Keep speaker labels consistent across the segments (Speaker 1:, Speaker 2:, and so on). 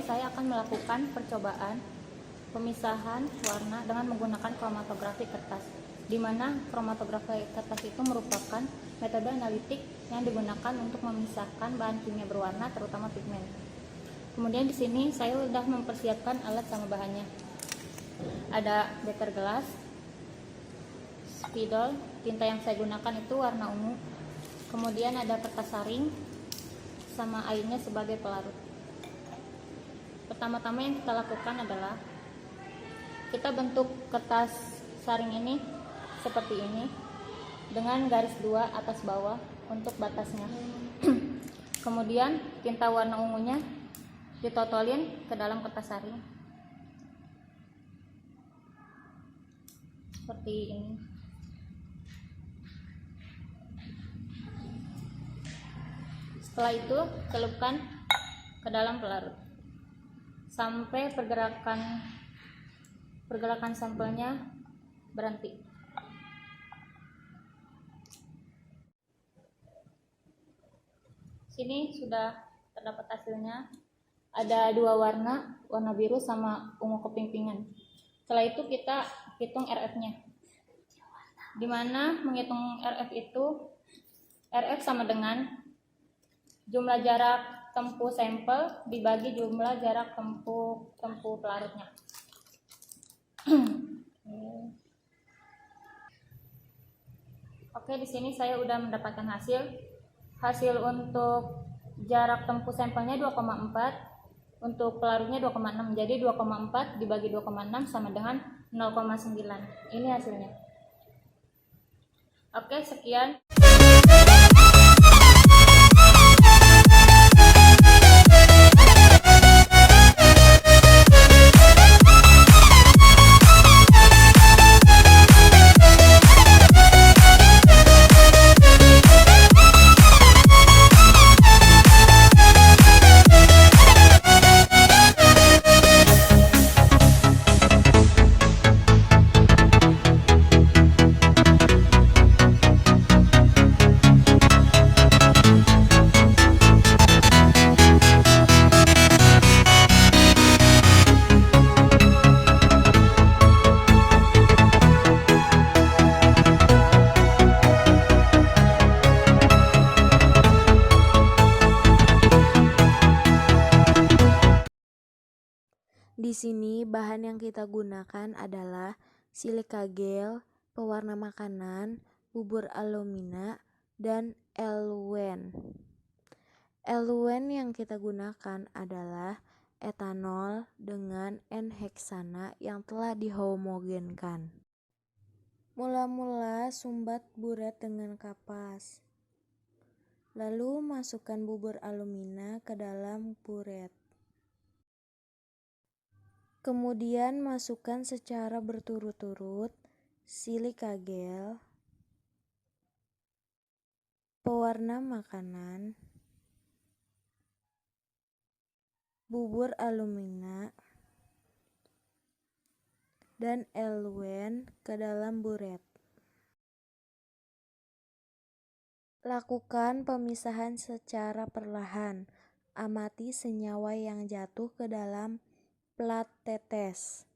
Speaker 1: saya akan melakukan percobaan pemisahan warna dengan menggunakan kromatografi kertas, di mana kromatografi kertas itu merupakan metode analitik yang digunakan untuk memisahkan bahan kimia berwarna, terutama pigmen. Kemudian di sini saya sudah mempersiapkan alat sama bahannya. Ada beker gelas, spidol, tinta yang saya gunakan itu warna ungu. Kemudian ada kertas saring sama airnya sebagai pelarut. Pertama-tama yang kita lakukan adalah kita bentuk kertas saring ini seperti ini dengan garis 2 atas bawah untuk batasnya. Kemudian tinta warna ungunya ditotolin ke dalam kertas saring seperti ini. Setelah itu celupkan ke dalam pelarut sampai pergerakan sampelnya berhenti. Sini sudah terdapat hasilnya. Ada 2 warna, warna biru sama ungu kepingpingan. Setelah itu kita hitung RF-nya. Dimana menghitung RF itu, RF sama dengan jumlah jarak tempuh sampel dibagi jumlah jarak tempuh pelarutnya. Oke, di sini saya sudah mendapatkan hasil. Hasil untuk jarak tempuh sampelnya 2,4, untuk pelarutnya 2,6. Jadi 2,4 dibagi 2,6 sama dengan 0,9. Ini hasilnya. Oke, sekian.
Speaker 2: Di sini bahan yang kita gunakan adalah silika gel, pewarna makanan, bubur alumina, dan eluen. Eluen yang kita gunakan adalah etanol dengan N-heksana yang telah dihomogenkan. Mula-mula sumbat buret dengan kapas. Lalu masukkan bubur alumina ke dalam buret. Kemudian masukkan secara berturut-turut silika gel, pewarna makanan, bubur alumina, dan eluen ke dalam buret. Lakukan pemisahan secara perlahan. Amati senyawa yang jatuh ke dalam plat tetes.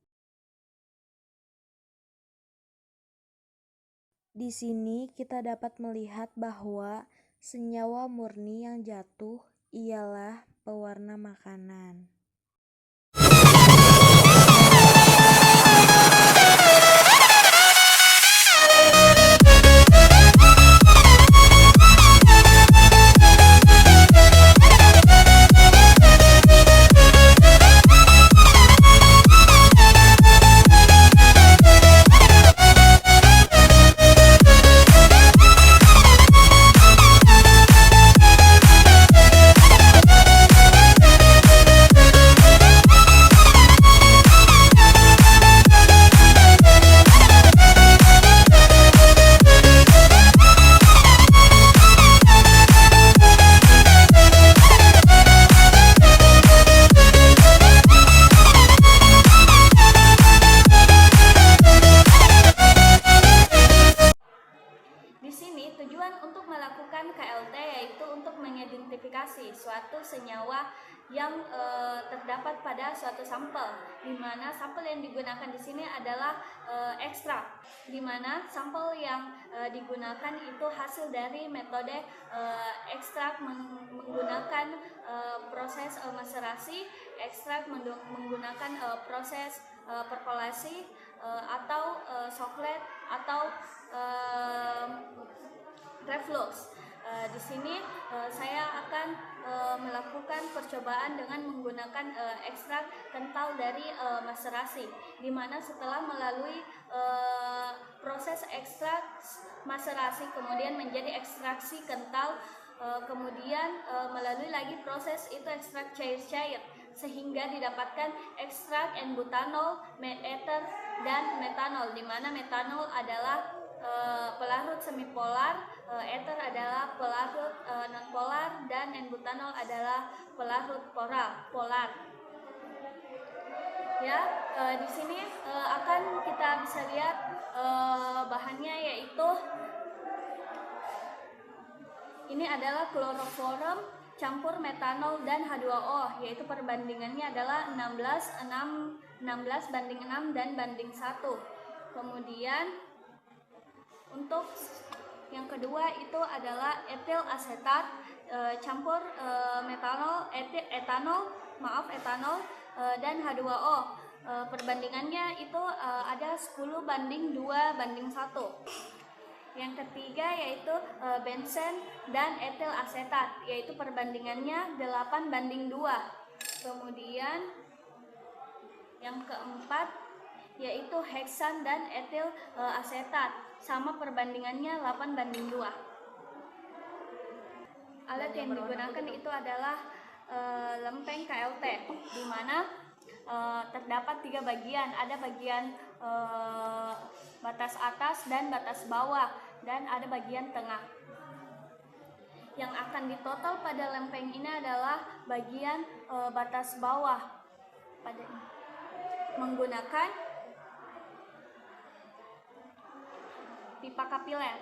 Speaker 2: Di sini kita dapat melihat bahwa senyawa murni yang jatuh ialah pewarna makanan.
Speaker 3: yang terdapat pada suatu sampel, di mana sampel yang digunakan di sini adalah ekstrak, di mana sampel yang digunakan itu hasil dari metode ekstrak menggunakan proses maserasi, ekstrak menggunakan proses perkolasi atau soklet atau reflux. Di sini saya akan melakukan percobaan dengan menggunakan ekstrak kental dari maserasi, di mana setelah melalui proses ekstrak maserasi kemudian menjadi ekstraksi kental, kemudian melalui lagi proses itu ekstrak cair-cair sehingga didapatkan ekstrak N-butanol, ether, dan metanol, di mana metanol adalah pelarut semipolar, ether adalah pelarut nonpolar, dan N-butanol adalah pelarut polar. Ya, di sini akan kita bisa lihat bahannya, yaitu ini adalah kloroform campur metanol dan H2O, yaitu perbandingannya adalah 16 banding 6 dan banding 1. Kemudian untuk yang kedua itu adalah etil asetat campur etanol dan H2O. Perbandingannya itu ada 10 banding 2 banding 1. Yang ketiga yaitu benzen dan etil asetat, yaitu perbandingannya 8 banding 2. Kemudian yang keempat yaitu heksan dan etil asetat, sama perbandingannya 8 banding 2. Alat yang digunakan itu adalah lempeng KLT, di mana terdapat 3 bagian. Ada bagian batas atas dan batas bawah, dan ada bagian tengah. Yang akan ditotal pada lempeng ini adalah bagian batas bawah pada ini, menggunakan pipa kapiler.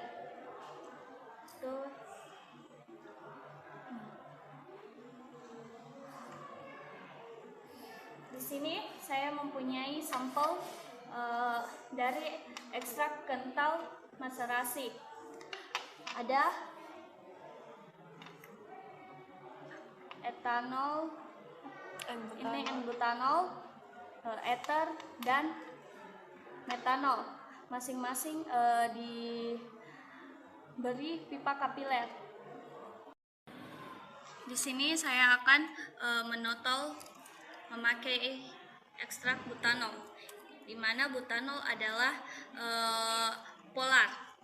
Speaker 3: Di sini saya mempunyai sampel dari ekstrak kental maserasi. Ada etanol, ini N-butanol, ether, dan metanol. Masing-masing diberi pipa kapiler. Di sini saya akan menotol memakai ekstrak butanol, di mana butanol adalah polar.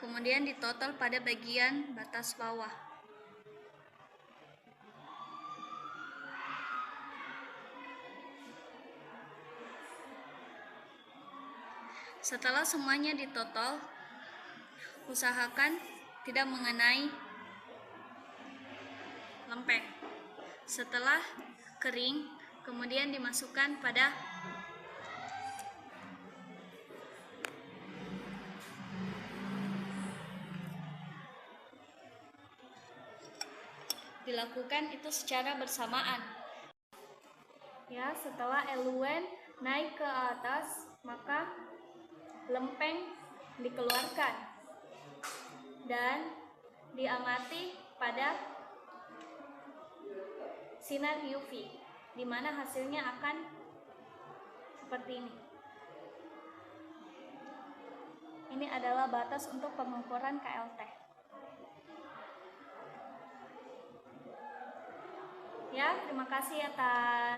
Speaker 3: Kemudian ditotal pada bagian batas bawah. Setelah semuanya ditotal, usahakan tidak mengenai lempeng. Setelah kering, kemudian dimasukkan pada dilakukan itu secara bersamaan. Ya, setelah eluen naik ke atas, maka lempeng dikeluarkan dan diamati pada sinar UV, di mana hasilnya akan seperti ini. Ini adalah batas untuk pengukuran KLT. Ya, terima kasih atas